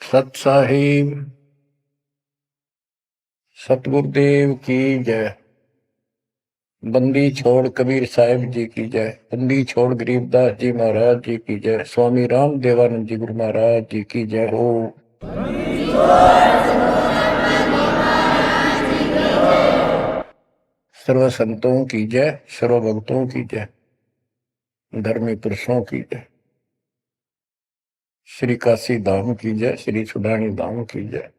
सत साहिब सतगुरुदेव की जय। बंदी छोड़ कबीर साहिब जी की जय। बंदी छोड़ गरीबदास जी महाराज जी की जय। स्वामी राम देवानंद जी गुरु महाराज जी की जय हो। सर्व संतों की जय, सर्व भक्तों की जय, धर्मी पुरुषों की जय। श्री काशी धाम की जय, श्री सुडानी धाम की जय,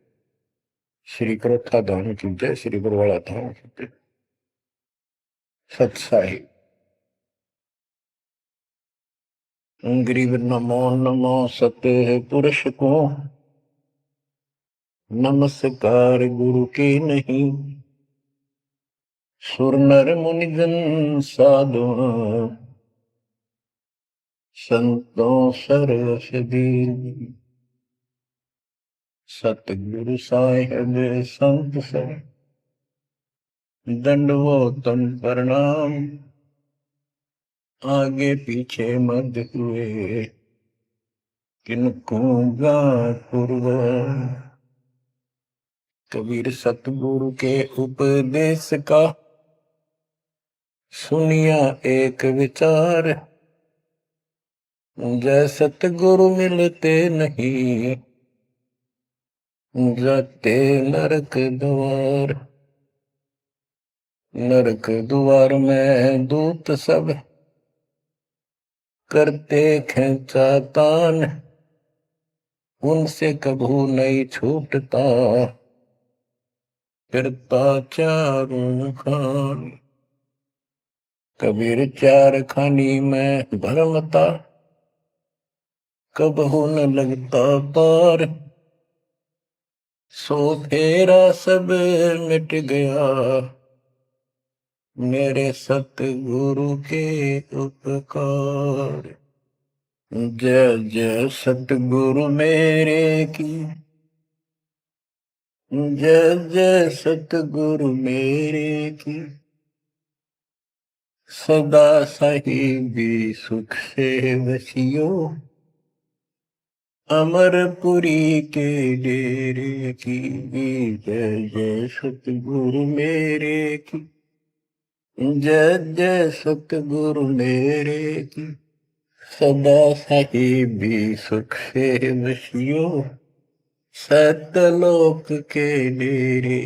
श्री क्रोथा धाम की जय, श्री बरवाड़ा धाम की जय। सत साहिब गरीब नमो नमो सत्य पुरुष को, नमस्कार गुरु के नहीं। सुर नर मुनिजन साधु, संतों सरसदीन। सतगुरु साहिब संत सब, दंडवतन प्रणाम। आगे पीछे मत हुए, किनको पूर्व। कबीर सतगुरु के उपदेश का, सुनिया एक विचार। जय सतगुरु मिलते नहीं, जाते नरक द्वार। नरक द्वार में दूत सब, करते खेचातान। उनसे कभू नहीं छूटता, फिरता चारों खान। कबीर चार खानी में भरमता, कबहू न लगता पार। सो फेरा सब मिट गया, मेरे सतगुरु के उपकार। जय जय सतगुरु मेरे की, जय जय सतगुरु मेरे की। सदा साहिबी सुख से वसियो, अमरपुरी के डेरे की। जय जय सतगुरु मेरे की, जय जय सतगुरु मेरे की। सदा साहिबी सुख से वसियो, सतलोक के डेरे।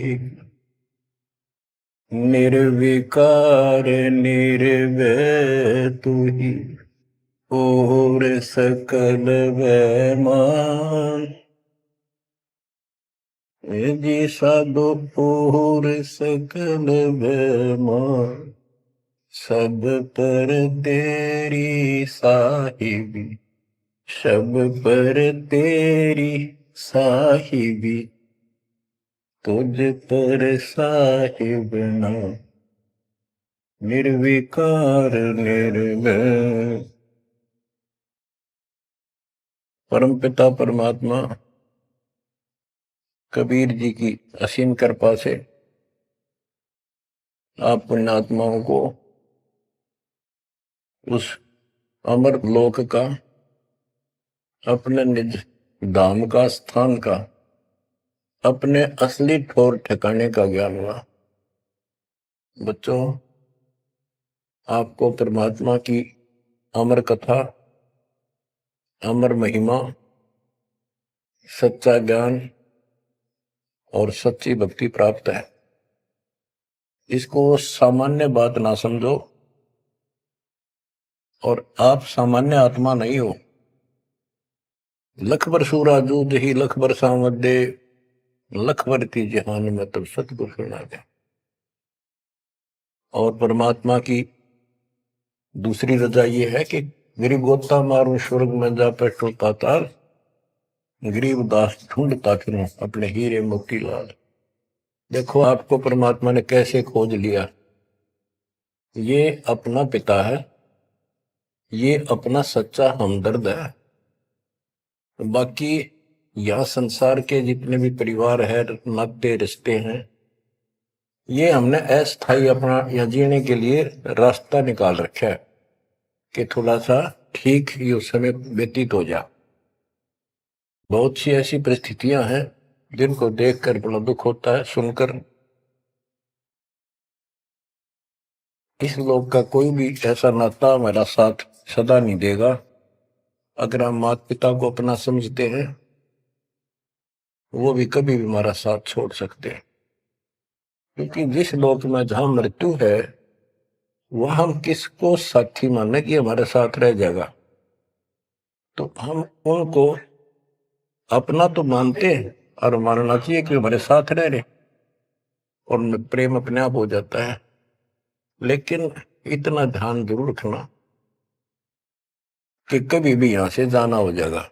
निर्विकार निर्भय तू ही, और सकल वैमान। जी साधो और सकल वैमान। सब पर तेरी साहिबी, सब पर तेरी साहिबी। तुझ पर साहिब नाम, निर्विकार निर्भय। परम पिता परमात्मा कबीर जी की असीम कृपा से आप पुण्यात्माओं को उस अमर लोक का, अपने निज धाम का, स्थान का, अपने असली ठोर ठिकाने का ज्ञान हुआ। बच्चों, आपको परमात्मा की अमर कथा, अमर महिमा, सच्चा ज्ञान और सच्ची भक्ति प्राप्त है। इसको सामान्य बात ना समझो, और आप सामान्य आत्मा नहीं हो। लख बर सूरा जूद ही लख बर सामद दे, लख बर थी जहान में तब सतगुरु सुना दे। और परमात्मा की दूसरी रजा ये है कि गरीब गोता मारू स्वर्ग में जा बैठो पाताल। गरीब दास ढूंढता फिरूं अपने हीरे मोती लाल। देखो आपको परमात्मा ने कैसे खोज लिया। ये अपना पिता है, ये अपना सच्चा हमदर्द है। बाकी यह संसार के जितने भी परिवार है, नाते रिश्ते हैं, ये हमने अस्थायी अपना या जीने के लिए रास्ता निकाल रखा है कि थोड़ा सा ठीक ये समय व्यतीत हो जा। बहुत सी ऐसी परिस्थितियां हैं जिनको देखकर बड़ा दुख होता है सुनकर। इस लोक का कोई भी ऐसा नाता हमारा साथ सदा नहीं देगा। अगर हम माता पिता को अपना समझते हैं, वो भी कभी भी हमारा साथ छोड़ सकते हैं, क्योंकि जिस लोक में जहां मृत्यु है वह हम किसको साथी माने कि हमारे साथ रह जाएगा। तो हम उनको अपना तो मानते हैं और मानना चाहिए कि हमारे साथ रह रहे, और प्रेम अपने आप हो जाता है। लेकिन इतना ध्यान जरूर रखना कि कभी भी यहां से जाना हो जाएगा,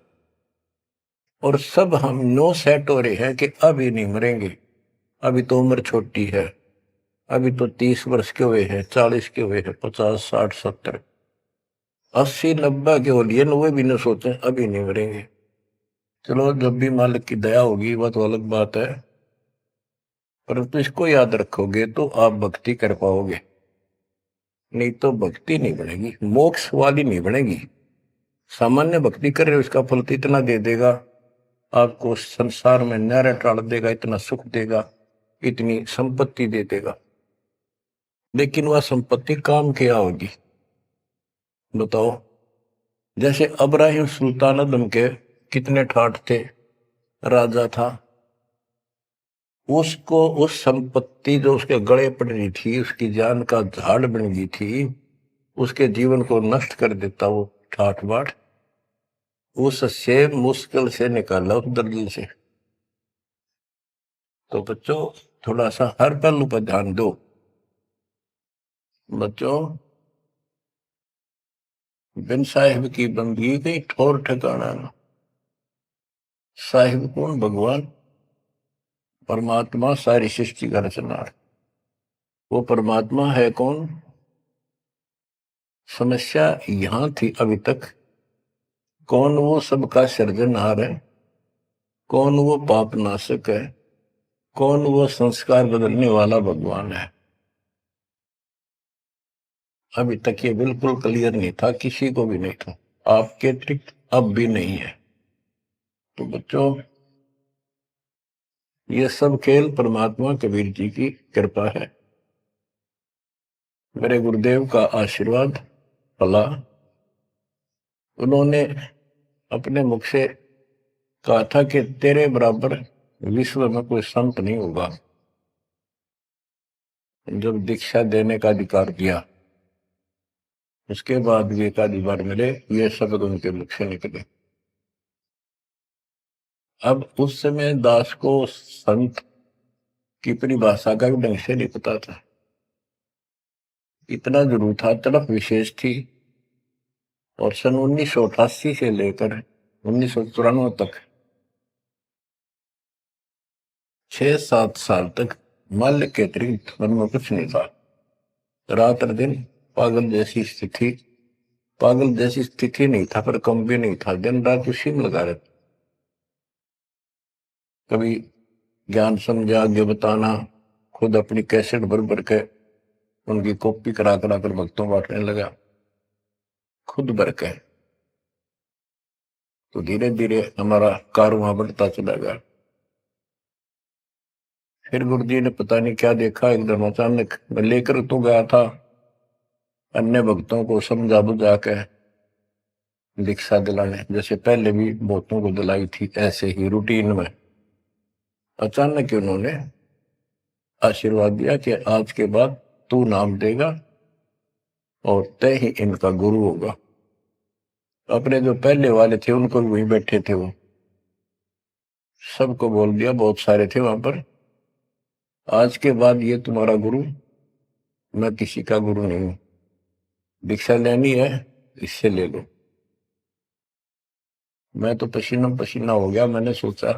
और सब हम नो सेट हो रहे हैं कि अभी नहीं मरेंगे, अभी तो उम्र छोटी है, अभी तो 30 वर्ष के हुए हैं, 40 के हुए हैं, 50, 60, 70, 80, 90 के हो लिए, 90 भी न सोचे अभी नहीं मरेंगे। चलो जब भी मालिक की दया होगी वह तो अलग बात है, परंतु इसको याद रखोगे तो आप भक्ति कर पाओगे, नहीं तो भक्ति नहीं बनेगी, मोक्ष वाली नहीं बनेगी। सामान्य भक्ति कर रहे हो, इसका फल तो इतना दे देगा, आपको संसार में नहरें टाल देगा, इतना सुख देगा, इतनी संपत्ति दे देगा, लेकिन वह संपत्ति काम क्या होगी बताओ। जैसे अब्राहिम सुल्तान आदम के कितने ठाठ थे, राजा था, उसको उस संपत्ति जो उसके गले पड़ रही थी, उसकी जान का झाड़ बन गई थी, उसके जीवन को नष्ट कर देता वो ठाठ बाट, उससे मुश्किल से निकाला उस दर्द से। तो बच्चों थोड़ा सा हर पहलू पर ध्यान दो। बच्चों बिन साहिब की बंदगी कहीं ठोर ठिकाना ना। साहिब कौन? भगवान परमात्मा, सारी सृष्टि का रचनार। वो परमात्मा है कौन? समस्या यहां थी अभी तक, कौन वो सबका सृजनहार है, कौन वो पाप नाशक है, कौन वो संस्कार बदलने वाला भगवान है। अभी तक ये बिल्कुल क्लियर नहीं था, किसी को भी नहीं था, आपके अतिरिक्त अब भी नहीं है। तो बच्चों ये सब खेल परमात्मा कबीर जी की कृपा है, मेरे गुरुदेव का आशीर्वाद फला। उन्होंने अपने मुख से कहा था कि तेरे बराबर विश्व में कोई संत नहीं होगा। जब दीक्षा देने का अधिकार दिया, उसके बाद भी एक आधी बार मिले, ये शब्द उनके मुख से निकले। अब उस समय दास को संत की परिभाषा का भी ढंग से नहीं पता था, इतना जरूर था, तड़प विशेष थी। और सन 1988 से लेकर 1994 तक 6-7 साल तक माल्य के अतिरिक्त मन में कुछ नहीं था। रात और दिन पागल जैसी स्थिति, पागल जैसी स्थिति नहीं था पर कम भी नहीं था, दिन रात उसी में लगा रहता। कभी ज्ञान समझा आगे बताना, खुद अपनी कैसेट भर भर के उनकी कॉपी करा करा कर भक्तों बांटने लगा, खुद भर के। तो धीरे धीरे हमारा कारवां बढ़ता चला गया। फिर गुरु जी ने पता नहीं क्या देखा, एकदम अचानक मैं लेकर तो गया था अन्य भक्तों को समझा बुझा के दीक्षा दिलाने, जैसे पहले भी बहुतों को दिलाई थी, ऐसे ही रूटीन में। अचानक उन्होंने आशीर्वाद दिया कि आज के बाद तू नाम देगा और तय ही इनका गुरु होगा। अपने जो पहले वाले थे उनको भी वहीं बैठे थे, वो सबको बोल दिया, बहुत सारे थे वहां पर, आज के बाद ये तुम्हारा गुरु, मैं किसी का गुरु नहीं हूं, दीक्षा लेनी है इससे ले लो। मैं तो पसीना पसीना हो गया, मैंने सोचा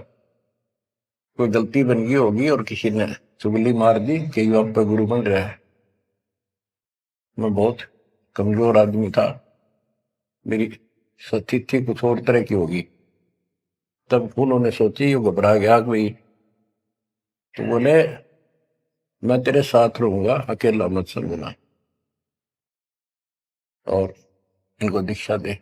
कोई गलती बन गई होगी और किसी ने चुगली मार दी कि ये आप पे गुरु बन रहा है। मैं बहुत कमजोर आदमी था, मेरी स्थिति कुछ और तरह की होगी। तब उन्होंने सोची, ये घबरा गया कोई, तो बोले मैं तेरे साथ रहूंगा, अकेला मत समझना, और इनको दीक्षा दे।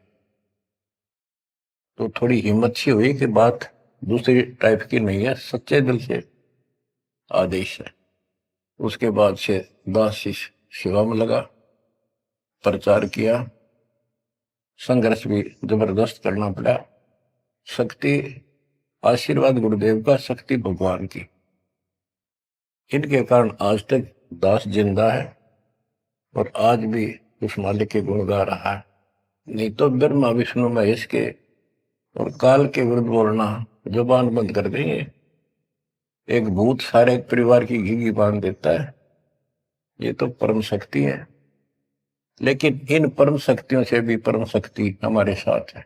तो थोड़ी हिम्मत सी हुई कि बात दूसरी टाइप की नहीं है, सच्चे दिल से आदेश है। उसके बाद से दास शिष्य सेवा में लगा, प्रचार किया, संघर्ष भी जबरदस्त करना पड़ा। शक्ति आशीर्वाद गुरुदेव का, शक्ति भगवान की, इनके कारण आज तक दास जिंदा है और आज भी उस मालिक के गुण गा रहा है। नहीं तो ब्रह्मा विष्णु महेश के और काल के विरुद्ध बोलना जुबान बंद कर देंगे। एक भूत सारे परिवार की घी बांध देता है, ये तो परम शक्ति है। लेकिन इन परम शक्तियों से भी परम शक्ति हमारे साथ है।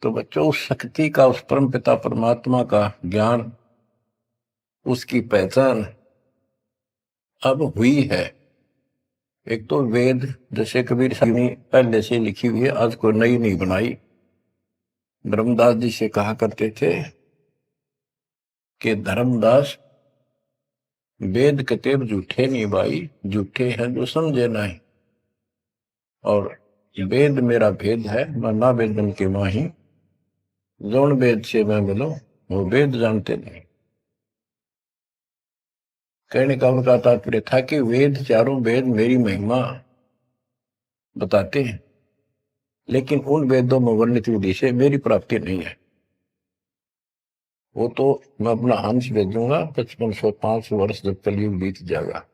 तो बच्चों, उस शक्ति का, उस परम पिता परमात्मा का ज्ञान, उसकी पहचान अब हुई है। एक तो वेद, जैसे कबीर साहब ने पहले से लिखी हुई है, आज कोई नई नहीं बनाई। धर्मदास जी से कहा करते थे कि धर्मदास, वेद कतेब झूठे नहीं भाई, झूठे हैं जो समझे नहीं। और वेद मेरा भेद है, मैं ना वेदन के माही, जौन वेद से मैं मिलो वो वेद जानते नहीं। कहने का उनका तात्पर्य था कि वेद, चारों वेद मेरी महिमा बताते हैं, लेकिन उन वेदों में वर्णित विधि से मेरी प्राप्ति नहीं है। वो तो मैं अपना हंस भेजूंगा 5505 वर्ष जब कलयुग बीत जाएगा,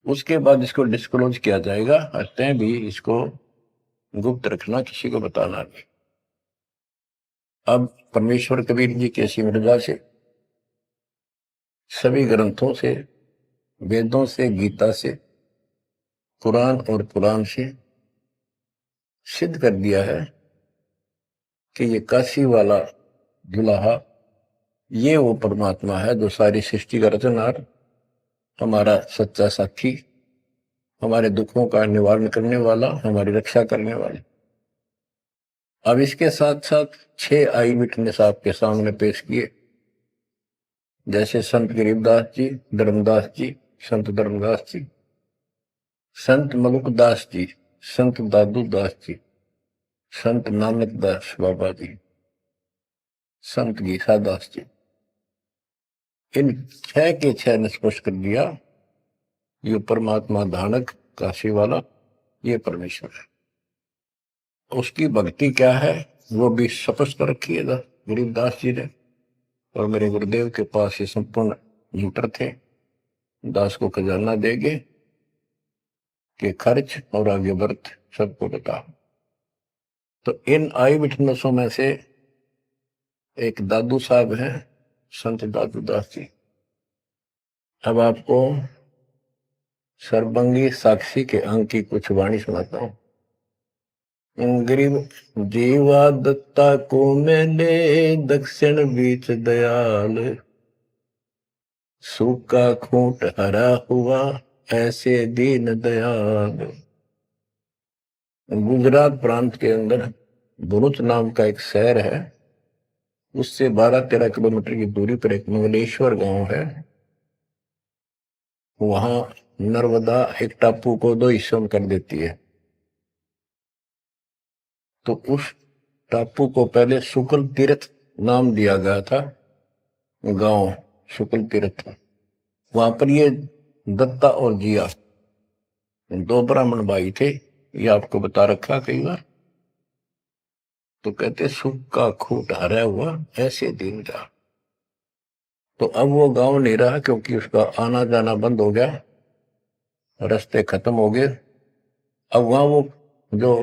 उसके बाद इसको डिस्क्लोज किया जाएगा। तय भी इसको गुप्त रखना, किसी को बताना नहीं। अब परमेश्वर कबीर जी के ऐसी मृदा से, सभी ग्रंथों से, वेदों से, गीता से, कुरान और पुराण से सिद्ध कर दिया है कि ये काशी वाला दुल्हा, ये वो परमात्मा है जो सारी सृष्टि का रचनहार, हमारा सच्चा साथी, हमारे दुखों का निवारण करने वाला, हमारी रक्षा करने वाला। अब इसके साथ साथ 6 आई विटनेस आपके सामने पेश किए, जैसे संत गरीबदास जी, धर्मदास जी, संत धर्मदास जी, संत मलुकदास जी, संत दादू दास जी, संत नानक दास बाबा जी, संत गीसा दास जी। इन 6 के 6 ने स्पष्ट कर दिया, ये परमात्मा धानक काशी वाला, ये परमेश्वर है। उसकी भक्ति क्या है वो भी स्पष्ट कर रखी है गरीबदास जी ने। और मेरे गुरुदेव के पास ये संपूर्ण यंत्र थे, दास को खजाना देंगे कि खर्च और आगे वर्त सबको बता। तो इन आई विटनेसों में से एक दादू साहब हैं, संत दादू दास जी। अब आपको सर्वंगी साक्षी के अंक की कुछ वाणी सुनाता हूं। गरीब जीवा दत्ता को मैंने दक्षिण बीच दयाल, सूखा खूंट हरा हुआ ऐसे दीन दयाल। गुजरात प्रांत के अंदर भरूच नाम का एक शहर है, उससे 12-13 किलोमीटर की दूरी पर एक मंगलेश्वर गांव है। वहां नर्मदा एक टापू को 2 हिस्सों में कर देती है। तो उस टापू को पहले शुक्ल तीर्थ नाम दिया गया था, गांव शुक्ल तीर्थ। वहां पर ये दत्ता और जिया 2 ब्राह्मण भाई थे, ये आपको बता रखा कई बार। तो कहते सुख का खूट हरा हुआ ऐसे दिन का। तो अब वो गांव नहीं रहा, क्योंकि उसका आना जाना बंद हो गया, रास्ते खत्म हो गए। अब वहां वो जो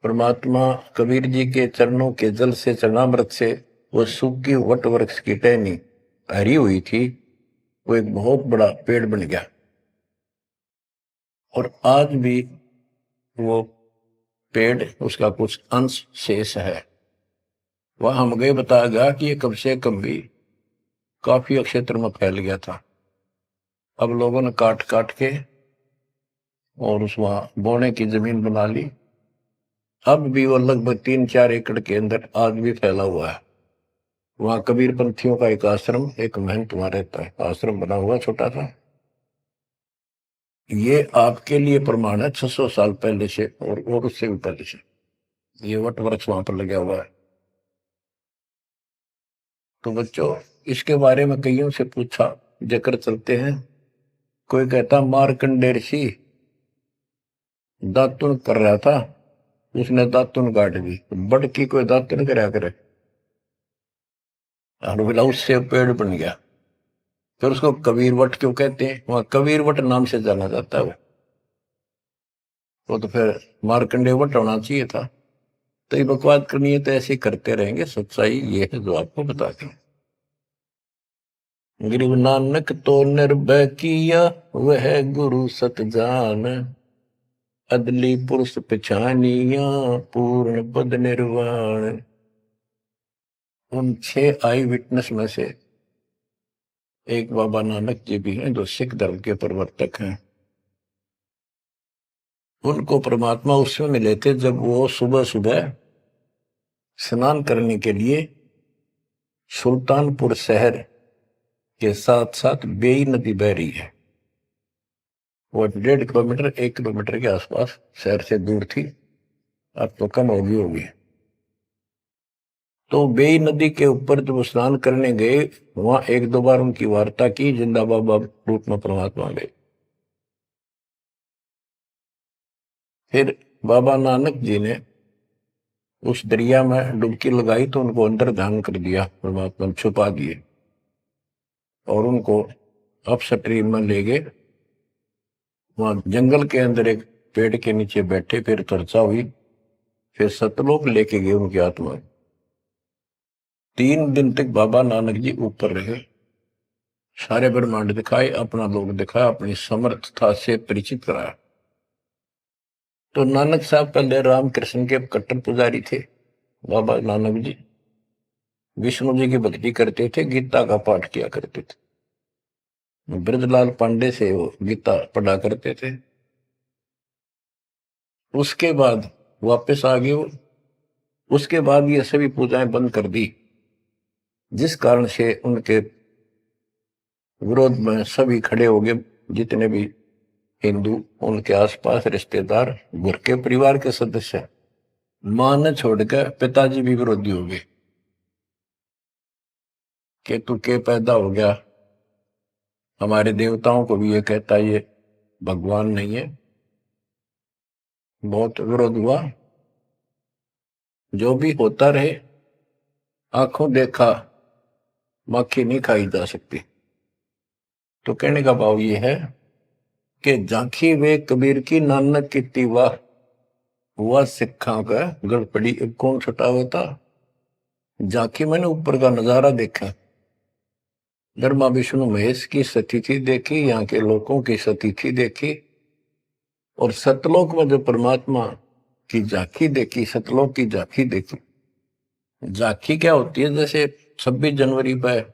परमात्मा कबीर जी के चरणों के जल से, चरणामृत से वो सूखी वट वृक्ष की टहनी हरी हुई थी, वो एक बहुत बड़ा पेड़ बन गया। और आज भी वो पेड़, उसका कुछ अंश शेष है। वह हम गए, बताया गया कि ये कम से कम भी काफी क्षेत्र में फैल गया था। अब लोगों ने काट काट के और उस वहां बोने की जमीन बना ली। अब भी वो लगभग 3-4 एकड़ के अंदर आज भी फैला हुआ है। वहां कबीर पंथियों का एक आश्रम, एक महंत वहां रहता है, आश्रम बना हुआ छोटा सा। ये आपके लिए प्रमाण है 600 साल पहले से और उससे भी पहले से। ये वट वृक्ष वहां पर लगा हुआ है। तो बच्चों, इसके बारे में कईयों से पूछा, जिक्र चलते हैं। कोई कहता मार्कंडेय ऋषि दातुन कर रहा था, उसने दातुन काट दी। बड़ की कोई दातुन कराया करे, और बोला उससे पेड़ बन गया। फिर उसको कबीर वट क्यों कहते हैं? वहां कबीर वट नाम से जाना जाता है वो तो फिर मार्कंडेय वट होना चाहिए था। तो ये बकवाद करनी है तो ऐसे ही करते रहेंगे। सच्चाई ये है जो आपको बता दें। गरीब नानक तो निर्भय किया, वह गुरु सत जान, अदली पुरुष पिछानिया, पूर्ण पद निर्वाण। उन 6 आई विटनेस में से एक बाबा नानक जी भी हैं, जो सिख धर्म के प्रवर्तक हैं। उनको परमात्मा उस समय मिले थे जब वो सुबह सुबह स्नान करने के लिए सुल्तानपुर शहर के साथ साथ बेई नदी बह रही है। वो 1.5 किलोमीटर 1 किलोमीटर के आसपास शहर से दूर थी, अब तो कम होगी। तो बेई नदी के ऊपर जब स्नान करने गए, वहां 1-2 बार उनकी वार्ता की, जिंदा बाबा रूप में परमात्मा गए। फिर बाबा नानक जी ने उस दरिया में डुबकी लगाई तो उनको अंदर ध्यान कर दिया, परमात्मा छुपा दिए और उनको अप स्ट्रीम में ले गए। वहां जंगल के अंदर एक पेड़ के नीचे बैठे, फिर चर्चा हुई, फिर सतलोक लेके गए उनकी आत्मा। 3 दिन तक बाबा नानक जी ऊपर रहे, सारे ब्रह्मांड दिखाए, अपना लोक दिखाया, अपनी समर्थता से परिचित कराया। तो नानक साहब पहले रामकृष्ण के कट्टर पुजारी थे। बाबा नानक जी विष्णु जी की भक्ति करते थे, गीता का पाठ किया करते थे। ब्रजलाल पांडे से वो गीता पढ़ा करते थे। उसके बाद वापस आ गए वो। उसके बाद ये सभी पूजाएं बंद कर दी, जिस कारण से उनके विरोध में सभी खड़े हो गए, जितने भी हिंदू, उनके आसपास रिश्तेदार, घर के परिवार के सदस्य। मां ने छोड़कर पिताजी भी विरोधी हो गए कि तू के पैदा हो गया। हमारे देवताओं को भी ये कहता ये भगवान नहीं है। बहुत विरोध हुआ। जो भी होता रहे, आंखों देखा मक्खी नहीं खाई जा सकती। तो कहने का भाव ये है कि झांकी वे कबीर की नानक की वाह, हुआ सिखा का गड़पड़ी कौन छुटावा था। झांकी मैंने ऊपर का नजारा देखा, ब्रह्मा विष्णु महेश की स्थिति देखी, यहाँ के लोगों की स्थिति देखी, और सतलोक में जो परमात्मा की झांकी देखी, सतलोक की झांकी देखी। झांकी क्या होती है? जैसे 26 जनवरी पर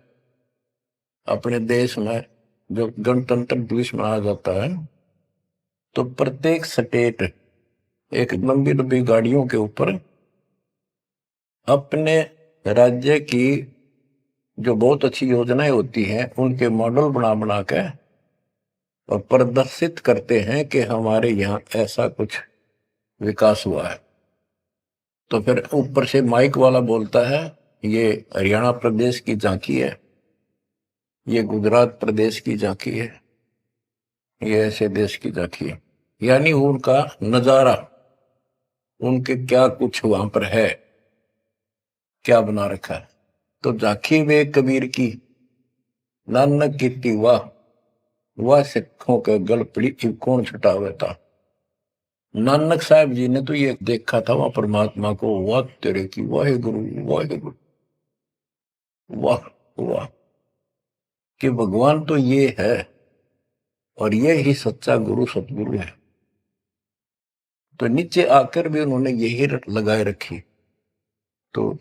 अपने देश में जो गणतंत्र दिवस मनाया जाता है, तो प्रत्येक स्टेट एक लंबी लंबी गाड़ियों के ऊपर अपने राज्य की जो बहुत अच्छी योजनाएं होती हैं उनके मॉडल बना बना के और प्रदर्शित करते हैं कि हमारे यहाँ ऐसा कुछ विकास हुआ है। तो फिर ऊपर से माइक वाला बोलता है ये हरियाणा प्रदेश की झांकी है, ये गुजरात प्रदेश की झांकी है, ये ऐसे देश की झांकी है। यानी उनका नजारा, उनके क्या कुछ वहां पर है, क्या बना रखा है। तो झांकी वे कबीर की नानक की वाह, वह सिखों के गल पड़ी कौन छुटावे था। नानक साहब जी ने तो ये देखा था वहां परमात्मा को, वाह तेरे की वाहे गुरु वाहे गुरु, वाह वाह, कि भगवान तो ये है और ये ही सच्चा गुरु सतगुरु है। तो नीचे आकर भी उन्होंने यही लगाए रखी। तो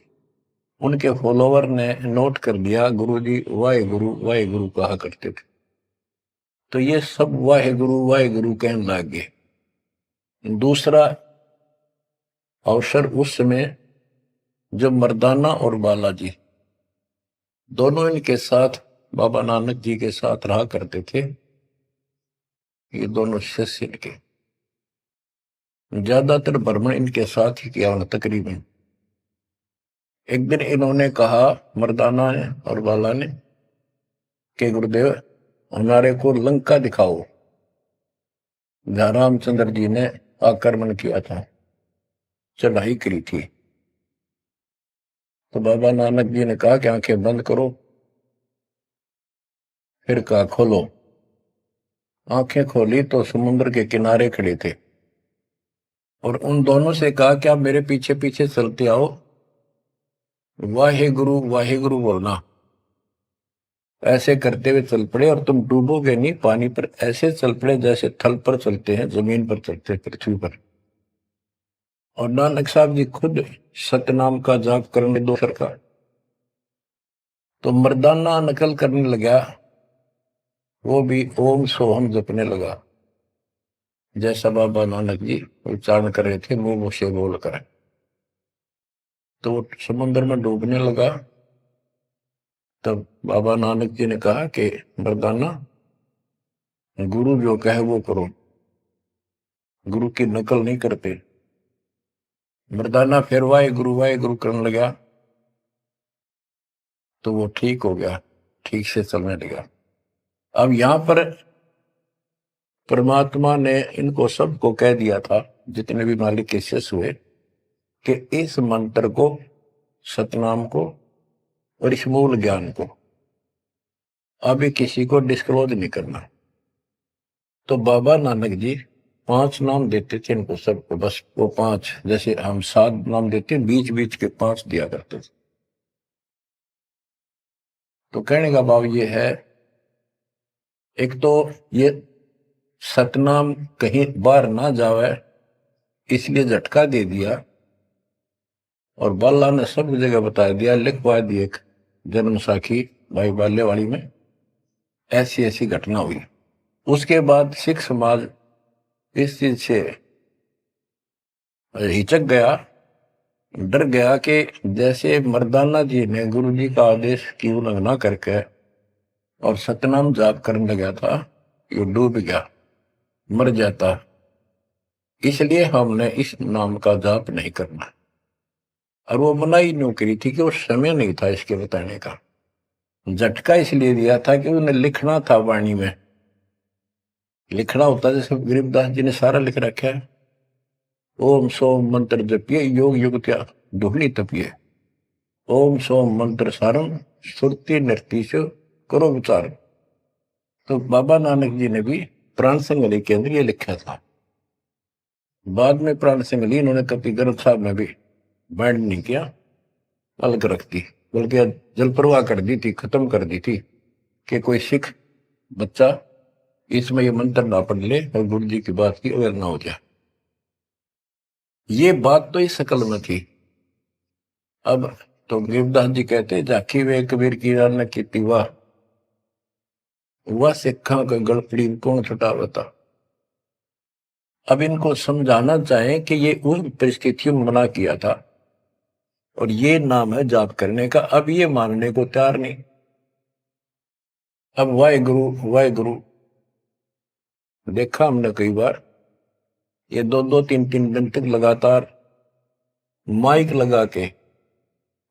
उनके फॉलोवर ने नोट कर दिया, गुरु जी वाहे गुरु कहा करते थे। तो ये सब वाहे गुरु कहने लग गए। दूसरा अवसर उस समय जब मर्दाना और बालाजी दोनों इनके साथ बाबा नानक जी के साथ रहा करते थे, ये दोनों शिष्य इनके। ज्यादातर भ्रमण इनके साथ ही किया उन्होंने तकरीबन। एक दिन इन्होंने कहा, मर्दाना ने और बाला ने, कि गुरुदेव हमारे को लंका दिखाओ, जहां रामचंद्र जी ने आक्रमण किया था, चढ़ाई करी थी। तो बाबा नानक जी ने कहा कि आंखें बंद करो, फिर कहा खोलो। आंखें खोली तो समुद्र के किनारे खड़े थे, और उन दोनों से कहा कि आप मेरे पीछे पीछे चलते आओ, वाहे गुरु बोलना। ऐसे करते हुए चल पड़े, और तुम डूबोगे नहीं पानी पर, ऐसे चल पड़े जैसे थल पर चलते हैं, जमीन पर चलते हैं, पृथ्वी पर। और नानक साहब जी खुद सतनाम का जाप करने दो सरकार, तो मर्दाना नकल करने लगा, वो भी ओम सोहम जपने लगा, जैसा बाबा नानक जी उच्चारण कर रहे थे मुंह से बोलकर। तो वो समुद्र में डूबने लगा। तब बाबा नानक जी ने कहा कि मर्दाना, गुरु जो कहे वो करो, गुरु की नकल नहीं करते। मर्दाना फिर वाहे गुरु करने लगा, तो वो ठीक हो गया, ठीक से चलने लगा। अब यहां पर परमात्मा ने इनको सबको कह दिया था, जितने भी मालिक के शिष्य हुए, कि इस मंत्र को, सतनाम को और इस मूल ज्ञान को अभी किसी को डिस्क्लोज नहीं करना। तो बाबा नानक जी 5 नाम देते थे इनको सबको, बस वो 5, जैसे हम 7 नाम देते हैं, बीच बीच के 5 दिया करते थे। तो कहने का भाव ये है, एक तो ये सतनाम कहीं बाहर ना जावे इसलिए झटका दे दिया, और बाला ने सब जगह बता दिया, लिखवा दी एक जन्म साखी भाई बाल्यवाड़ी में, ऐसी ऐसी घटना हुई। उसके बाद सिख समाज इस चीज से हिचक गया, डर गया कि जैसे मर्दाना जी ने गुरु जी का आदेश की उल्लंघना करके और सतनाम जाप करने लगा था, ये डूब गया, मर जाता, इसलिए हमने इस नाम का जाप नहीं करना। और वो मनाही नहीं करी थी कि वो समय नहीं था इसके बताने का। झटका इसलिए दिया था कि उन्हें लिखना था, वाणी में लिखना होता, जैसे गरीबदास जी ने सारा लिख रखा है, ओम सोम मंत्र जपिए, योग युग त्या दुहनी तपिए, ओम सोम मंत्र सारम, सुरती नृतीश करो विचार। तो बाबा नानक जी ने भी प्राण संगली के अंदर ये लिखा था। बाद में प्राण संगली इन्होंने कभी ग्रंथ साहब में भी बैंड नहीं किया, अलग रख दी, बल्कि जल प्रवाह कर दी थी, खत्म कर दी थी, कि कोई सिख बच्चा इसमें ये मंत्र ना पढ़ ले और गुरु जी की बात की अवेयर ना हो जाए। ये बात तो इस शकल में थी। अब तो गरीबदास जी कहते, झाकी वे कबीर की रान की वाह, वह सिखा का गड़पड़ी कौन छुटावता। अब इनको समझाना चाहें कि ये उन परिस्थितियों में मना किया था, और ये नाम है जाप करने का। अब ये मानने को तैयार नहीं। अब वाहे गुरु देखा हमने कई बार, ये 2-2 3-3 दिन तक लगातार माइक लगा के,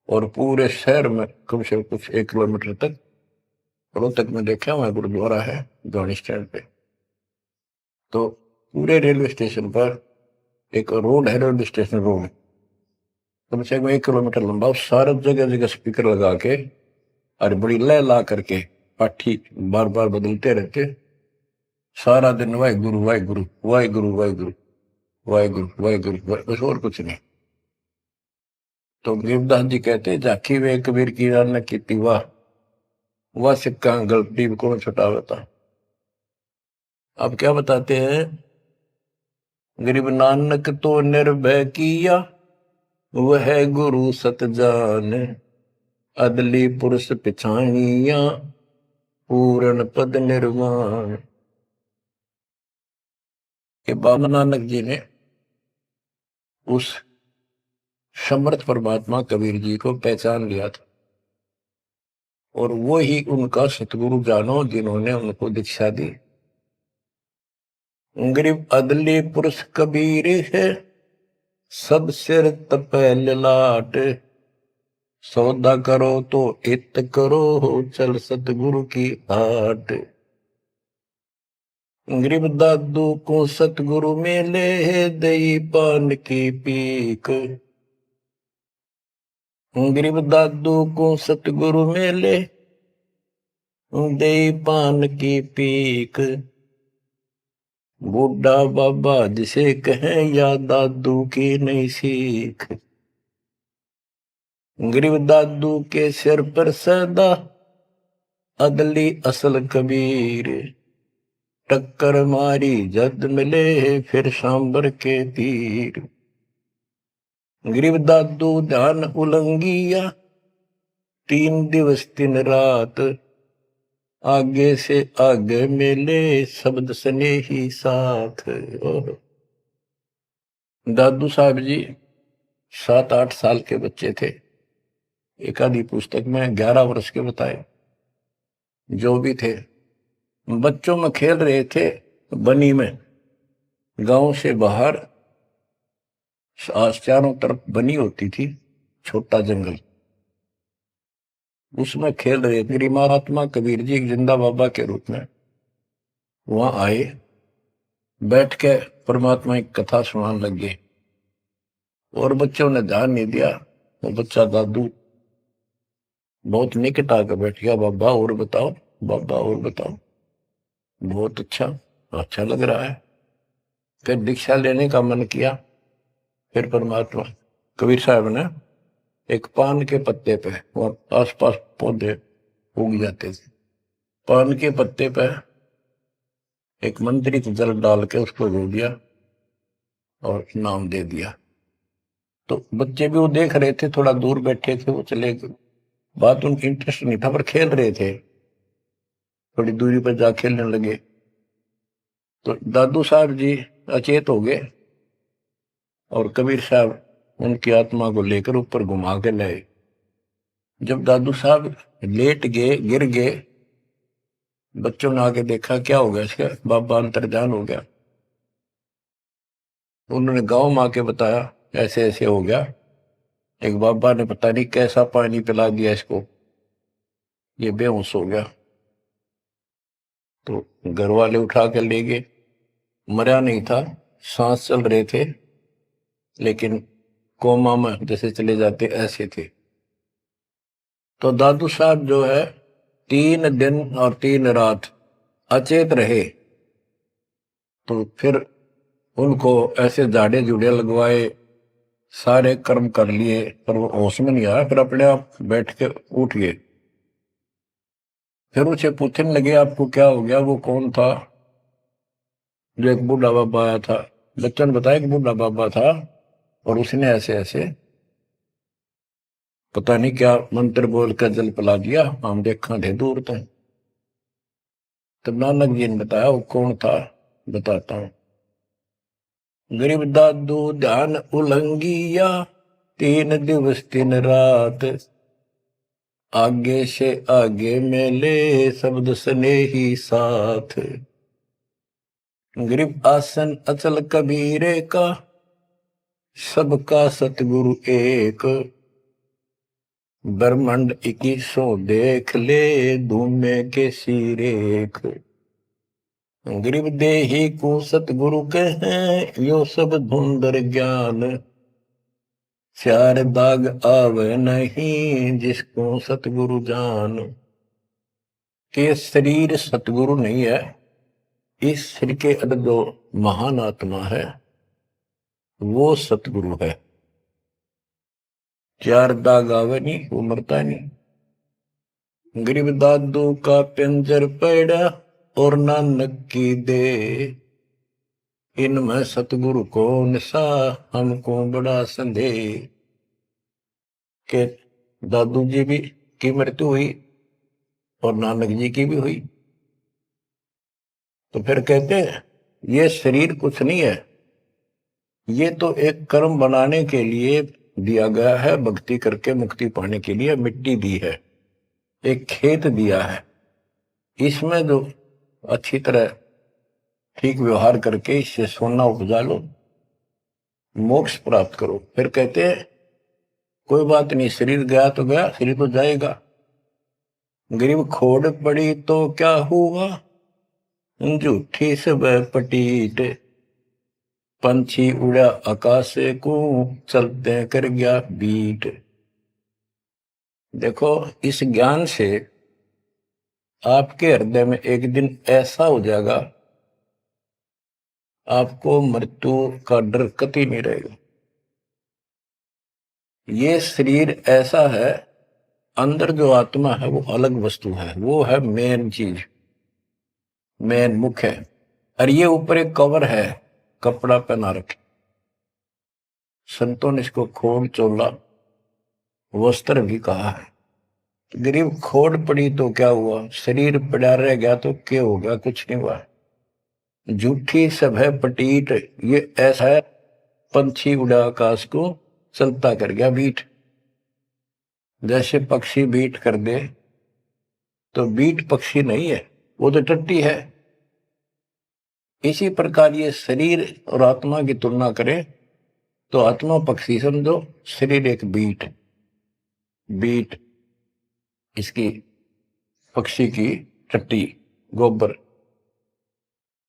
और पूरे शहर में कम से कम कुछ 1 किलोमीटर तक, रोहतक में देखा वहां गुरुद्वारा है गाड़ी स्टैंड पे, तो पूरे रेलवे स्टेशन पर एक रोड है, रेलवे स्टेशन रोड कम से कम 1 किलोमीटर लंबा, सारे जगह जगह स्पीकर लगा के और बड़ी लय ला करके पाठी बार बार बदलते रहते, सारा दिन वाहे गुरु वाहे गुरु वाहे गुरु वाहे गुरु वाहे गुरु वाहे गुरु, बस और कुछ नहीं। तो गरीबदास जी कहते, झाकी वे कबीर की रान की वाह, वह सिक्का गलती कौन छुटावता। अब क्या बताते हैं, गरीब नानक तो निर्भय किया, वह गुरु सत जान, अदली पुरुष पिछानिया, पूर्ण पद निर्वाण। के बाबा नानक जी ने उस समर्थ परमात्मा कबीर जी को पहचान लिया था, और वो ही उनका सतगुरु जानो जिन्होंने उनको दीक्षा दी। गरीब अदली पुरुष कबीर है, सब सिर तपे ललाट। सौदा करो तो इत करो, चल सतगुरु की आट। गरीब दादू को सतगुरु मेले, दई पान की पीक। गरीब दादू को सतगुरु मेले, दई पान की पीक। बूढ़ा बाबा जिसे कहें, या दादू की नई सीख। गरीब दादू के सिर पर सदा, अदली असल कबीर। टक्कर मारी जद मिले, फिर सांबर के तीर। गरीब दादू ध्यान उलंगिया, 3 दिवस 3 रात। आगे से आगे मिले, शब्द सने ही साथ। दादू साहब जी 7-8 साल के बच्चे थे। एक आधी पुस्तक में 11 वर्ष के बताए। जो भी थे, बच्चों में खेल रहे थे बनी में। गांव से बाहर चारों तरफ बनी होती थी, छोटा जंगल, उसमें खेल रहे थे। महात्मा कबीर जी एक जिंदा बाबा के रूप में वहां आए, बैठ के परमात्मा की कथा सुनाने लगे। और बच्चों ने ध्यान नहीं दिया। वो बच्चा दादू बहुत निकट आकर बैठ गया, बाबा और बताओ, बाबा और बताओ। बहुत अच्छा, अच्छा लग रहा है। फिर दीक्षा लेने का मन किया। फिर परमात्मा कबीर साहब ने एक पान के पत्ते पे, और आसपास पौधे उग जाते थे, पान के पत्ते पे एक मंत्रित जल डाल के उसको धो दिया और नाम दे दिया। तो बच्चे भी वो देख रहे थे, थोड़ा दूर बैठे थे, वो चले गए। बात उनकी इंटरेस्ट नहीं था, पर खेल रहे थे। थोड़ी दूरी पर जा खेलने लगे तो दादू साहब जी अचेत हो गए, और कबीर साहब उनकी आत्मा को लेकर ऊपर घुमा के लाए। जब दादू साहब लेट गए, गिर गए, बच्चों ने आके देखा क्या हो गया इसका, बाबा अंतर्ध्यान हो गया। उन्होंने गांव में आके बताया ऐसे ऐसे हो गया। एक बाबा ने पता नहीं कैसा पानी पिला दिया इसको, ये बेहोश हो गया। तो घर वाले उठा के ले गए। मरा नहीं था, सांस चल रहे थे, लेकिन कोमा में जैसे चले जाते ऐसे थे। तो दादू साहब जो है 3 दिन और 3 रात अचेत रहे। तो फिर उनको ऐसे झाड़े जुड़े लगवाए, सारे कर्म कर लिए, पर वो होश में नहीं आया। फिर अपने आप बैठ के उठ गए। फिर उसे पूछने लगे आपको क्या हो गया, वो कौन था। जो एक बूढ़ा बाबा आया था। बच्चों ने बताया कि बूढ़ा बाबा था, और उसने ऐसे ऐसे पता नहीं क्या मंत्र बोल कर जल पिला दिया, हम देखा थे दूर तक। तब नानक जी ने बताया वो कौन था, बताता हूं। गरीब दादू ध्यान उलंगिया, 3 दिवस 3 रात। आगे से आगे मेले, शब्द सने ही साथ। गरीब आसन अचल कबीरे का, सबका सतगुरु एक। ब्रह्मांड 2100 देख ले, धूमे के सिरेख। गरीब देही को सतगुरु कहें, यो सब धुंधर ज्ञान। 4 दाग आवे नहीं, जिसको सतगुरु जान। के शरीर सतगुरु नहीं है, इस शरीर के अंदर जो महान आत्मा है वो सतगुरु है। 4 दाग आवे नहीं, वो मरता नहीं। गरीब दादू का पिंजर पड़ा, और नानक की दे। इनमें सतगुरु कौन सा, हमको बड़ा संदेह। के दादू जी भी की मृत्यु हुई और नानक जी की भी हुई। तो फिर कहते हैं ये शरीर कुछ नहीं है, ये तो एक कर्म बनाने के लिए दिया गया है, भक्ति करके मुक्ति पाने के लिए मिट्टी दी है, एक खेत दिया है। इसमें जो अच्छी तरह ठीक व्यवहार करके इससे सोना उपजा लो, मोक्ष प्राप्त करो। फिर कहते हैं कोई बात नहीं, शरीर गया तो गया, शरीर तो जाएगा। गरीब खोड़ पड़ी तो क्या हुआ, झूठी सब पटीट, पंछी उड़ा आकाश को, चलते कर गया बीट। देखो, इस ज्ञान से आपके हृदय में एक दिन ऐसा हो जाएगा, आपको मृत्यु का डर कतई नहीं रहेगा। ये शरीर ऐसा है, अंदर जो आत्मा है वो अलग वस्तु है, वो है मेन चीज, मेन मुख्य है। और ये ऊपर एक कवर है, कपड़ा पहना रखे। संतों ने इसको खोड़ चोला वस्त्र भी कहा है। गरीब खोड़ पड़ी तो क्या हुआ, शरीर पड़ा रह गया तो क्या हो गया, कुछ नहीं हुआ। झूठी सब है पटीट, ये ऐसा है पंछी उड़ा आकाश को, चलता कर गया बीट। जैसे पक्षी बीट कर दे तो बीट पक्षी नहीं है, वो तो टट्टी है। इसी प्रकार ये शरीर और आत्मा की तुलना करें तो आत्मा पक्षी समझो, शरीर एक बीट, बीट इसकी पक्षी की टट्टी, गोबर।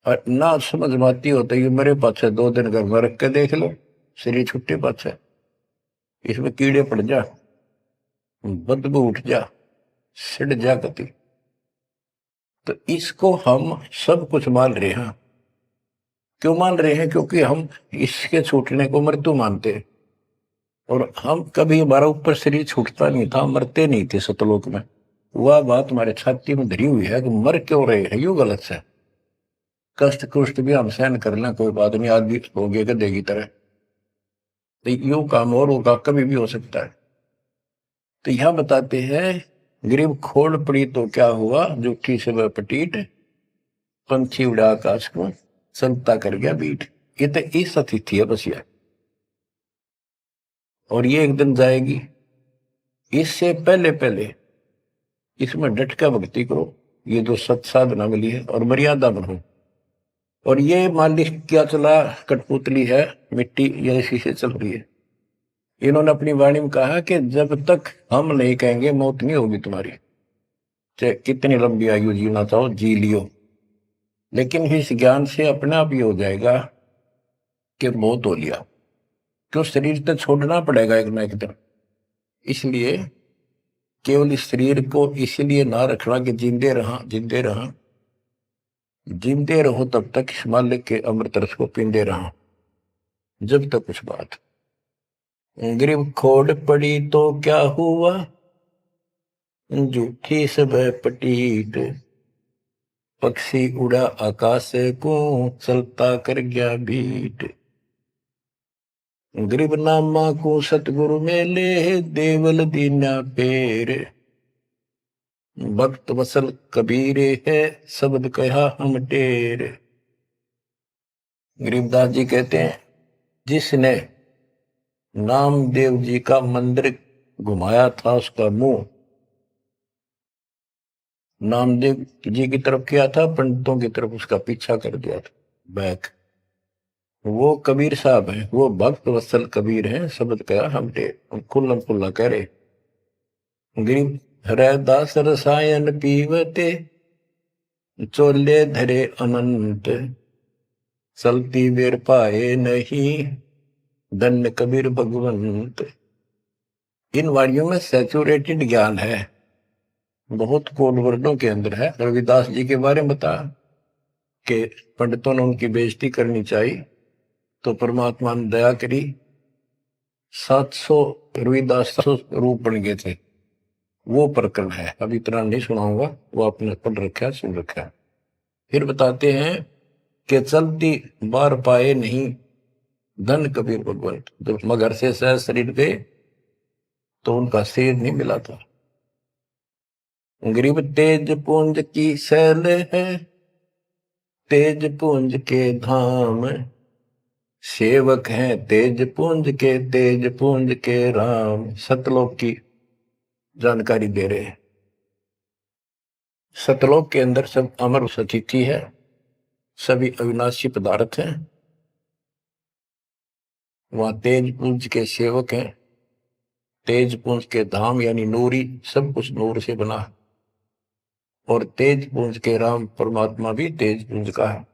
और ना समझ में आती होता है मेरे पास 2 दिन घर में रख के देख लो, शरीर छुट्टे पास है, इसमें कीड़े पड़ जा, बदबू उठ जा, सिड़ जा कति। तो इसको हम सब कुछ मान रहे हैं। क्यों मान रहे हैं, क्योंकि हम इसके छूटने को मृत्यु मानते हैं। और हम कभी, हमारा ऊपर शरीर छूटता नहीं था, मरते नहीं थे सतलोक में। वह बात हमारे छाती में धरी हुई है कि मर क्यों रहे हैं, यू गलत है। कष्ट कुष्ट भी हम सहन कर लें, कोई बात नहीं, आदमी हो गए गधे की तरह, तो यू काम और होगा, कभी भी हो सकता है। तो यहां बताते हैं गरीब खोड़ पड़ी तो क्या हुआ, जूठी से वह पटीट, पंछी उड़ा आकाश को, चलता कर गया बीट। ये तो इस अतिथि है बस, ये और ये एक दिन जाएगी। इससे पहले पहले इसमें डट कर भक्ति करो, ये जो सत साधना मिली है, और मर्यादा बनो। और ये मालिक क्या चला, कठपुतली है, मिट्टी या इसी से चल रही है। इन्होंने अपनी वाणी में कहा कि जब तक हम नहीं कहेंगे मौत नहीं होगी तुम्हारी, चाहे कितनी लंबी आयु जीना चाहो जी लियो। लेकिन इस ज्ञान से अपने आप ये हो जाएगा कि मौत हो लिया, क्यों शरीर तो छोड़ना पड़ेगा एक ना एक दिन। इसलिए केवल इस शरीर को इसलिए ना रखना कि जिंदे रहा, जिंदे रहा, जिंदे रहो तब तक इस मालिक के अमृत रस को पींदे रहा, जब तक कुछ बात। गरीब खोड़ पड़ी तो क्या हुआ, झूठी सब पटीट, पक्षी उड़ा आकाश को, चलता कर गया भीट। गरीब नामा को सतगुरु मेले, देवल दीना पेर, भक्त वसल कबीरे है, शब्द कहा हम टेर। गरीबदास जी कहते हैं जिसने नामदेव जी का मंदिर घुमाया था, उसका मुंह नामदेव जी की तरफ किया था, पंडितों की तरफ उसका पीछा कर दिया था, बैक। वो कबीर साहब हैं, वो भक्त वत्सल कबीर हैं, शब्द कहा हम टेर, खुल्लम खुल्ला कह रहे। गरीब हरदास रसायन पीवते, चोले धरे अनंत, चलती बेर पाए नहीं, धन्य कबीर भगवंत। इन वाणियों में सैचुरेटेड ज्ञान है, बहुत कोड वर्डों के अंदर है। रविदास जी के बारे में बता कि पंडितों ने उनकी बेइज्जती करनी चाहिए तो परमात्मा ने दया करी, 700 रविदास 700 रूप बन गए थे। वो प्रकरण है, अभी इतना नहीं सुनाऊंगा, वो आपने पढ़ रखा है, सुन रखा है। फिर बताते हैं कि चलती बार पाए नहीं, धन कबीर भगवंत। जब मगर से सहज शरीर गए तो उनका शरीर नहीं मिला था। गरीब तेज पुंज की शैल है, तेज पुंज के धाम, सेवक हैं तेज पुंज के, तेज पुंज के राम। सतलोक की जानकारी दे रहे हैं। सतलोक के अंदर सब अमर अतिथि है, सभी अविनाशी पदार्थ हैं। वहां तेज पुंज के सेवक हैं। तेज पुंज के धाम यानी नूरी, सब कुछ नूर से बना है। और तेज पुंज के राम परमात्मा भी तेज पुंज का है।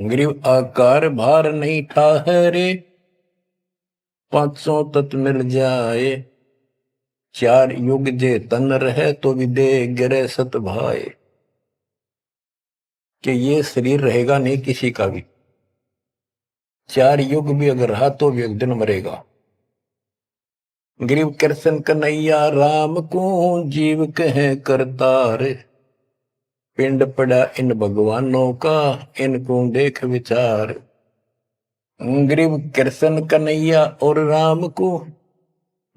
ग्रीव आकार भार नहीं ठाहरे, पांचों तत्व मिल जाए। चार युग जे तन रहे तो भी दे गिरे सत भाए। कि ये शरीर रहेगा नहीं किसी का भी। चार युग भी अगर रहा तो भी एक दिन मरेगा। ग्रीव कृष्ण कन्हैया राम को जीव कहे करतार। पिंड पड़ा इन भगवानों का, इनको देख विचार। ग्रीव कृष्ण कन्हैया और राम को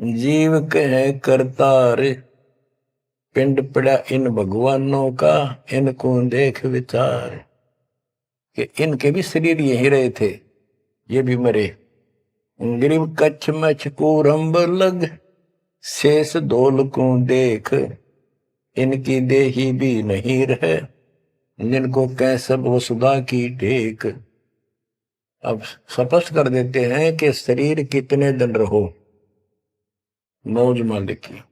जीव कहे करतार। पिंड पड़ा इन भगवानों का, इनको देख विचार। कि इनके भी शरीर यही रहे थे, ये भी मरे। ग्रीव कच्छ मछ कूरंब लग, शेष धोल को देख। इनकी देही भी नहीं रहे, जिनको कह सब वसुधा की टेक। अब स्पष्ट कर देते हैं कि शरीर कितने दिन रहो, मौज मालिक की।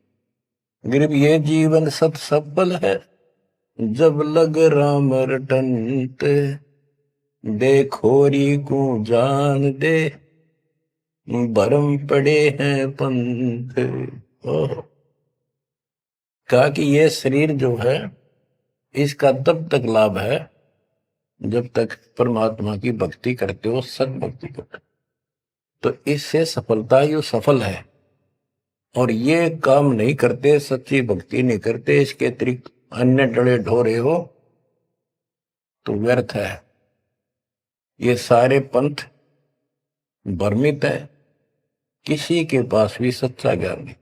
ग्रीव ये जीवन सत सफल है, जब लग राम रटंत। देखोरी को जान दे, भरम पड़े हैं पंथ। कहा कि ये शरीर जो है इसका तब तक लाभ है जब तक परमात्मा की भक्ति करते हो, सत भक्ति करते हो, तो इससे सफलता ही सफल है। और ये काम नहीं करते, सच्ची भक्ति नहीं करते, इसके अतिरिक्त अन्य डले ढोरे हो तो व्यर्थ है। ये सारे पंथ भ्रमित है, किसी के पास भी सच्चा ज्ञान नहीं।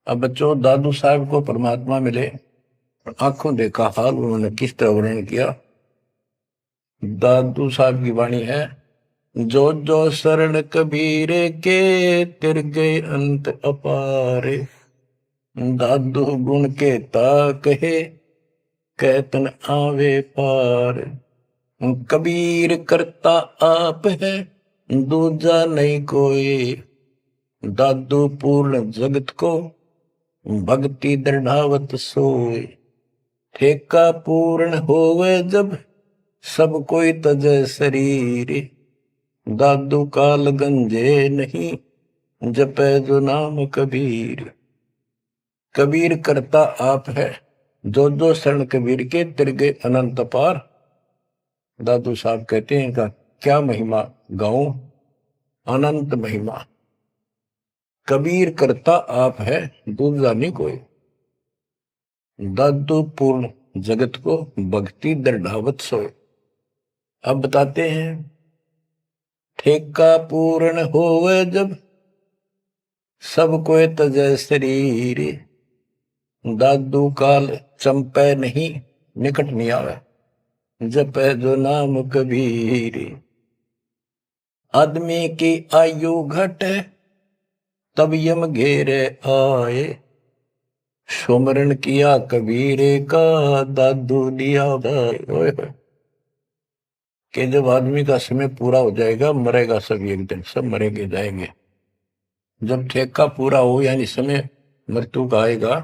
अब बच्चों, दादू साहब को परमात्मा मिले, आंखों देखा हाल उन्होंने किस तरह वर्णन किया। दादू साहब की वाणी है, जो जो शरण कबीर के, तिर गए अंत अपारे। दादू गुण के ता कहे, कहतन आवे पार। कबीर करता आप है, दूजा नहीं कोई। दादू पूर्ण जगत को, भक्ति दृढ़ावत सोए। ठेका पूर्ण होवे जब, सब कोई तजय शरीर। दादू काल गंजे नहीं, जपे जो नाम कबीर। कबीर करता आप है, जो जो शरण कबीर के तिर गए अनंत पार। दादू साहब कहते हैं का क्या महिमा गाऊं, अनंत महिमा। कबीर करता आप है, दूसरा नहीं कोई। दादू पूर्ण जगत को, भक्ति दृढ़ावत सोए। अब बताते हैं, ठेका पूर्ण होवे जब, सब कोई तजय शरीर। दादू काल चंपे नहीं, निकट नहीं आवे। जपे जो नाम कबीर। आदमी की आयु घटे, तब यम घेरे आए। सुमरण किया कबीर का, दादू दिया भाई। कि जब आदमी का समय पूरा हो जाएगा, मरेगा सब एक दिन, सब मरेंगे जाएंगे। जब ठेका पूरा हो यानी समय मृत्यु का आएगा,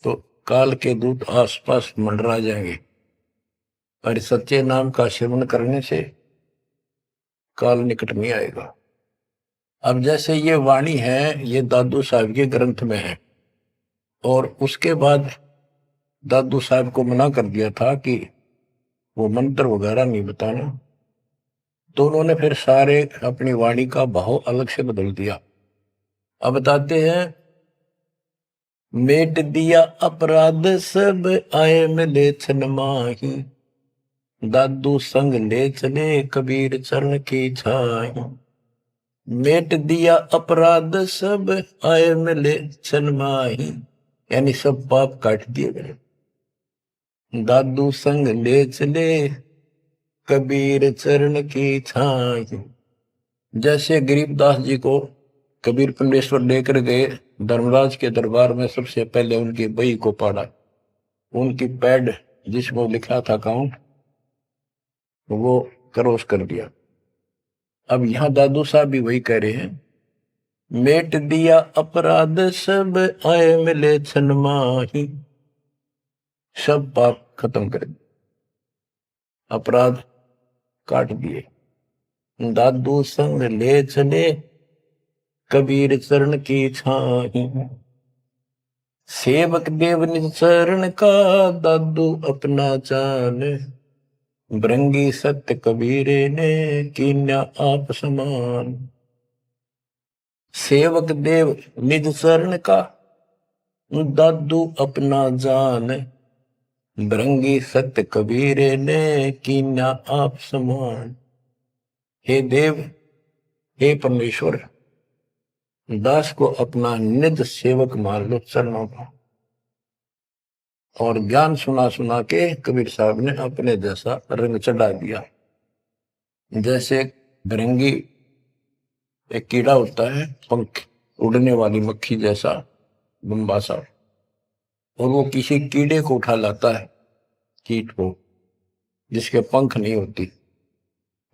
तो काल के दूत आसपास मंडरा जाएंगे। पर सच्चे नाम का सेवन करने से काल निकट नहीं आएगा। अब जैसे ये वाणी है, ये दादू साहब के ग्रंथ में है, और उसके बाद दादू साहब को मना कर दिया था कि वो मंत्र वगैरह नहीं बताना, तो उन्होंने फिर सारे अपनी वाणी का भाव अलग से बदल दिया। अब बताते हैं, मेट दिया अपराध सब, आए मिले छन माही। दादू संग ले चले, कबीर चरण की छाई। मेट दिया अपराध सब, आए मिले छन माही। यानी सब पाप काट दिए गए। दादू संग ले चले, कबीर चरण की छाई। जैसे गरीबदास जी को कबीर पंडेश्वर लेकर गए धर्मराज के दरबार में, सबसे पहले उनकी बही को पढ़ा, उनकी पैड जिसमें लिखा था काउंट, वो क्रॉस कर दिया। अब यहां दादू साहब भी वही कह रहे हैं, मेट दिया अपराध सब आए मिले छन माही, सब पाप खत्म कर दिए, अपराध काट दिए। दादू संग ले चले कबीर चरण की छाही, सेवक देव निज चरण का दादू अपना जान, भृंगी सत्य कबीरे ने कीन्या आप समान। सेवक देव निज चरण का दादू अपना जान, भृंगी सत्य कबीरे ने कीन्या आप समान। हे देव, हे परमेश्वर, दास को अपना निज सेवक मान लो चरणों का। और ज्ञान सुना सुना के कबीर साहब ने अपने जैसा रंग चढ़ा दिया। जैसे भृंगी एक कीड़ा होता है, पंख उड़ने वाली मक्खी जैसा लंबा सा, और वो किसी कीड़े को उठा लाता है, कीट को जिसके पंख नहीं होती,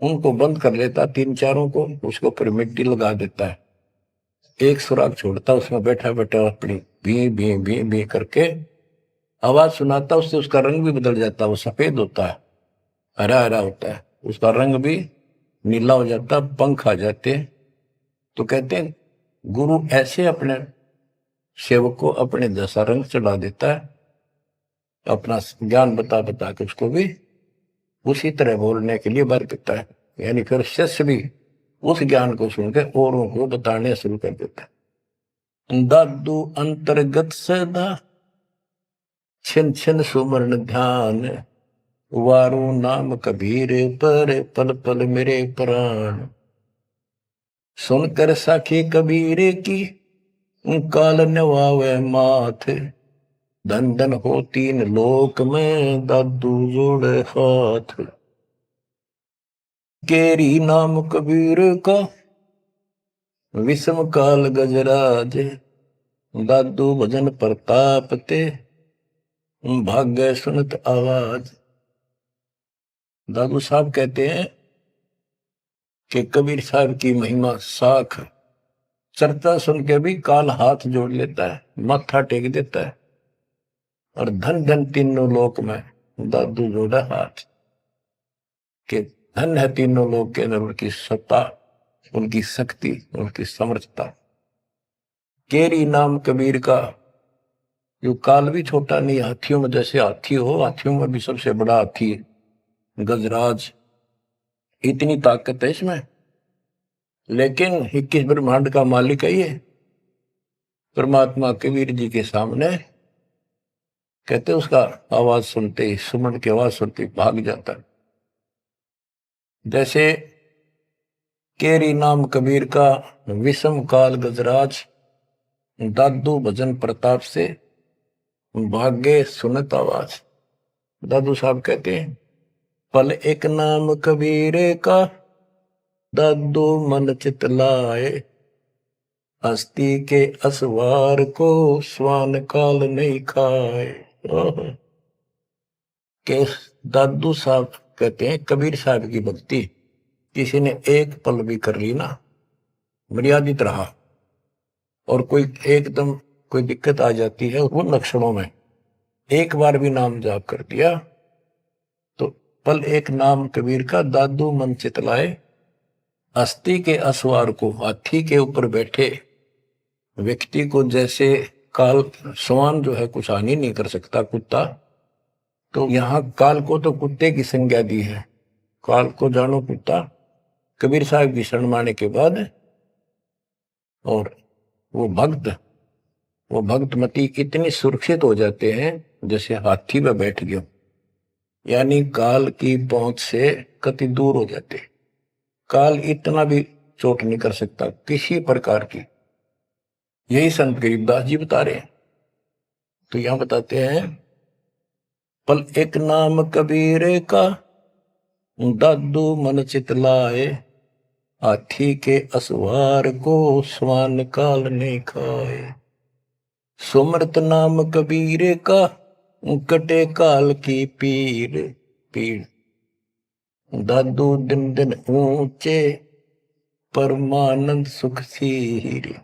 उनको बंद कर लेता, तीन चारों को, उसके ऊपर मिट्टी लगा देता है, एक सुराग छोड़ता, उसमें बैठा बैठा अपनी भी भी भी भी करके आवाज सुनाता, उससे उसका रंग भी बदल जाता, वो सफेद होता है, हरा हरा होता है, उसका रंग भी नीला हो जाता, पंख आ जाते हैं। तो कहते हैं गुरु ऐसे अपने सेवक को अपने जैसा रंग चढ़ा देता है, अपना ज्ञान बता बता के उसको भी उसी तरह बोलने के लिए बर देता है। यानी फिर शिष्य भी उस ज्ञान को सुनकर औरों को बताने शुरू कर देता है। दादू अंतर्गत सदा छिन छिन सुमरण ध्यान, वारू नाम कबीर पर पल पल मेरे प्राण। सुनकर साखी कबीर की काल नवावे माथ, धन धन हो तीन लोक में दादू जोड़े हाथ। केरी नाम कबीर का विषम काल गजराज, दादू भजन प्रताप ते भाग्य सुनत आवाज। दादू साहब कहते हैं कि कबीर साहब की महिमा साख, चर्चा सुन के भी काल हाथ जोड़ लेता है, माथा टेक देता है, और धन धन तीनों लोक में दादू जोड़ा हाथ। के धन है तीनों लोक के अंदर उनकी सत्ता, उनकी शक्ति, उनकी समर्थता। केरी नाम कबीर का, जो काल भी छोटा नहीं, हाथियों में जैसे हाथी हो, हाथियों में भी सबसे बड़ा हाथी गजराज, इतनी ताकत है इसमें। लेकिन 21 ब्रह्मांड का मालिक है ये परमात्मा। कबीर जी के सामने कहते उसका आवाज सुनते ही, सुमन की आवाज सुनते ही भाग जाता है। जैसे केरी नाम कबीर का विषम काल गजराज, दादू भजन प्रताप से भाग्य सुनत आवाज। दादू साहब कहते हैं पल एक नाम कबीर का, दादू मन चित लाए, हस्ती के असवार को स्वान काल नहीं खाए। के दादू साहब कहते हैं कबीर साहब की भक्ति किसी ने एक पल भी कर ली ना, मर्यादित रहा, और कोई एकदम कोई दिक्कत आ जाती है वो लक्षणों में, एक बार भी नाम जाप कर दिया तो पल एक नाम कबीर का, दादू मन चितलाए, अस्थि के असवार को, हाथी के ऊपर बैठे व्यक्ति को जैसे काल, स्वान जो है कुछ हानि नहीं कर सकता, कुत्ता, तो यहां काल को तो कुत्ते की संज्ञा दी है, काल को जानो कुत्ता। कबीर साहब की शरण माने के बाद और वो भक्तमती इतनी सुरक्षित हो जाते हैं जैसे हाथी में बैठ गए, यानी काल की पहुंच से कति दूर हो जाते। काल इतना भी चोट नहीं कर सकता किसी प्रकार की। यही संत गरीबदास जी बता रहे हैं। तो यहां बताते हैं पल एक नाम कबीर का, दादू मन चितलाए, हाथी के असवार को स्वान काल ने खाए। सुमरत नाम कबीर का, कटे काल की पीर। दादू दिन दिन ऊंचे परमानंद सुख सीरे।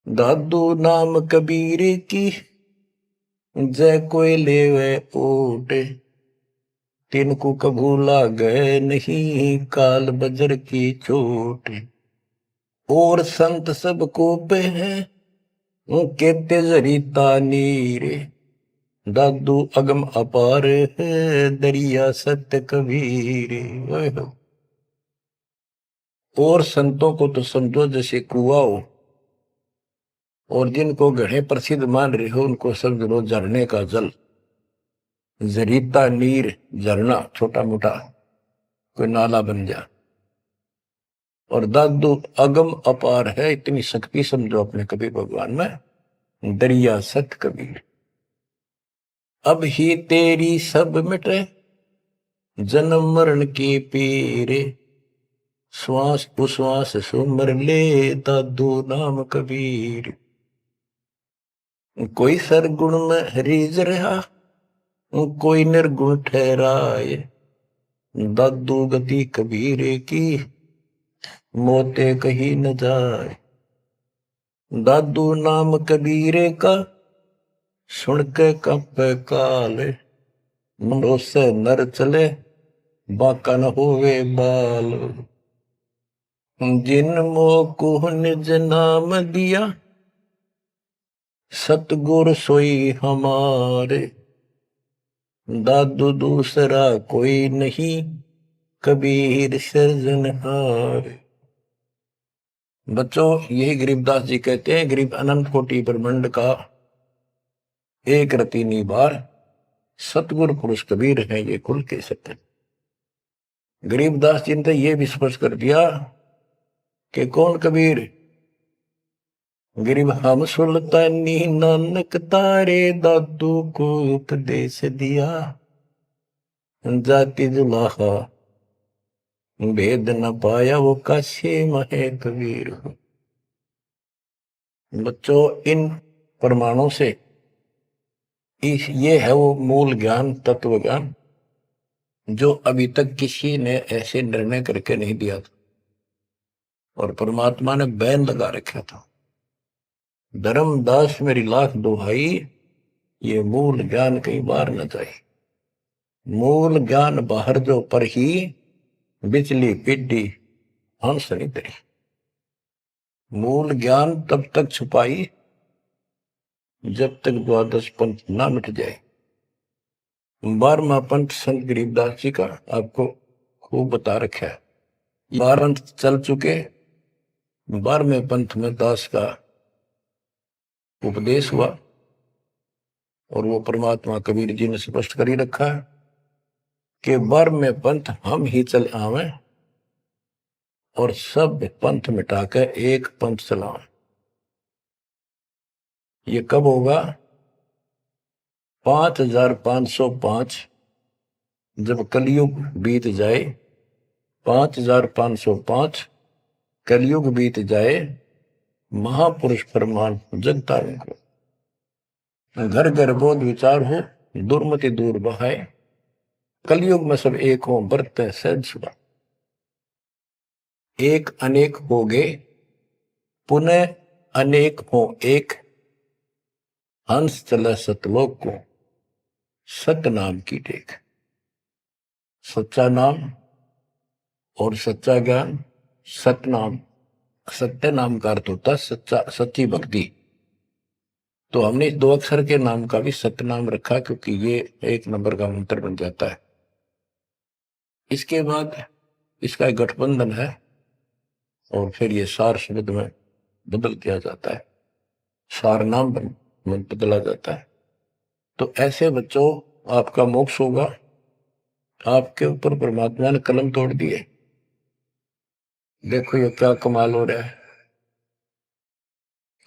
दादू नाम कबीर की जय कोई लेवे ओटे। तिनको कभू लागे नहीं काल बजर की चोट। और संत सब को पे है कहते जरीता नीरे। दादू अगम अपार है दरिया सत्य कबीर। और संतों को तो समझो जैसे कुआ हो, और जिनको गढ़े प्रसिद्ध मान रहे हो उनको समझ लो झरने का जल। जरीता नीर झरना छोटा मोटा कोई नाला बन जा। और दादू अगम अपार है, इतनी शक्ति समझो अपने कबीर भगवान में। दरिया सत कबीर अब ही तेरी सब मिटे जन्म मरण की पीरे। श्वास उश्वास सुमर ले दादू नाम कबीर। कोई सरगुण में रीझ रहा कोई निर्गुण ठहराए। दादू गति कबीर की मोते कहीं न जाए। दादू नाम कबीर का सुन के कंपे काले। मनो से नर चले बाका न होवे बाल। जिन मोह निज नाम दिया सतगुर सोई हमारे। दादू दूसरा कोई नहीं कबीर सृजनहार। बच्चों यही गरीबदास जी कहते हैं, गरीब अनंत कोटि ब्रह्मांड का एक रति निबार सतगुरु पुरुष कबीर है ये कुल के सत्य। गरीबदास जी ने ये भी स्पष्ट कर दिया कि कौन कबीर। गरीब हम सुल्तानी नानक तारे दादू को उपदेश दिया। जाति जुलाहा भेद न पाया वो काशी महे कबीर। बच्चों इन प्रमाणों से ये है वो मूल ज्ञान तत्व ज्ञान जो अभी तक किसी ने ऐसे निर्णय करके नहीं दिया था, और परमात्मा ने बैन लगा रखा था। धर्मदास मेरी लाख दुहाई ये मूल ज्ञान कई बार न जाए। मूल ज्ञान बाहर जो पर ही बिजली पिड्डी हंस नहीं तरी। मूल ज्ञान तब तक छुपाई जब तक द्वादश पंथ ना मिट जाए। 12वां पंथ संत गरीबदास जी का आपको खूब बता रखा है। 12 पंथ चल चुके, 12वें पंथ में दास का उपदेश हुआ, और वो परमात्मा कबीर जी ने स्पष्ट कर ही रखा है कि 12वें पंथ हम ही चल आवे और सब पंथ मिटाकर एक पंथ चलाओ। ये कब होगा? 5505 जब कलयुग बीत जाए। 5505 कलयुग बीत जाए, महापुरुष फरमान जगता को घर घर बोध विचार हो दुर्मति दूर बहाए। कलयुग में सब एक हो बरते सहज सुबह। एक अनेक हो गए पुनः अनेक हो एक। हंस चला सतलोक को सत नाम की टेक। सच्चा नाम और सच्चा ज्ञान। सतनाम, सत्य नाम का अर्थ होता सच्चा सच्ची भक्ति। तो हमने 2 अक्षर के नाम का भी सतनाम रखा क्योंकि ये 1 नंबर का मंत्र बन जाता है। इसके बाद इसका गठबंधन है और फिर ये सार शब्द में बदल दिया जाता है, सार नाम बदला जाता है। तो ऐसे बच्चों आपका मोक्ष होगा। आपके ऊपर परमात्मा ने कलम तोड़ दिए। देखो ये क्या कमाल हो रहा है।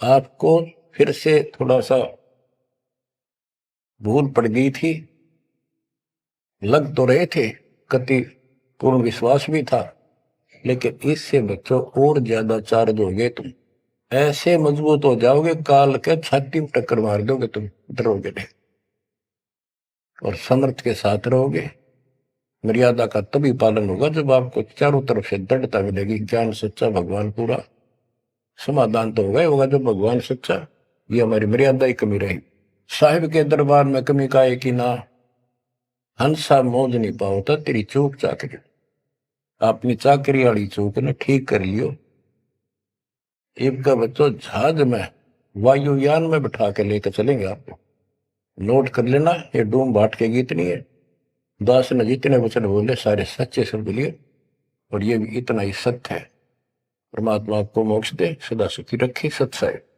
आपको फिर से थोड़ा सा भूल पड़ गई थी, लग तो रहे थे, कति पूर्ण विश्वास भी था, लेकिन इससे बच्चों और ज्यादा चार्ज हो गए। तुम ऐसे मजबूत हो जाओगे, काल के छाती में टक्कर मार दोगे, तुम डरोगे नहीं और समर्थ के साथ रहोगे। मर्यादा का तभी पालन होगा जब आपको चारों तरफ से दृढ़ता मिलेगी। ज्ञान सच्चा, भगवान पूरा। समाधान तो होगा जब भगवान सच्चा। ये हमारी मर्यादा ही कमी रही। साहिब के दरबार में कमी का है कि ना, हंसा मौज नहीं पाओ था तेरी चूक चाकरी। अपनी चाकरी वाली चूक ने ठीक कर लियो। इनका बच्चों जहाज में, वायुयान में बिठा के लेकर चलेंगे आपको। नोट कर लेना, ये डूम बाट के गीत नहीं है। दास ने जितने वचन बोले सारे सच्चे शब्द लिए, और ये भी इतना ही सत्य है। परमात्मा आपको मोक्ष दे, सदा सुखी रखे। सत्य है।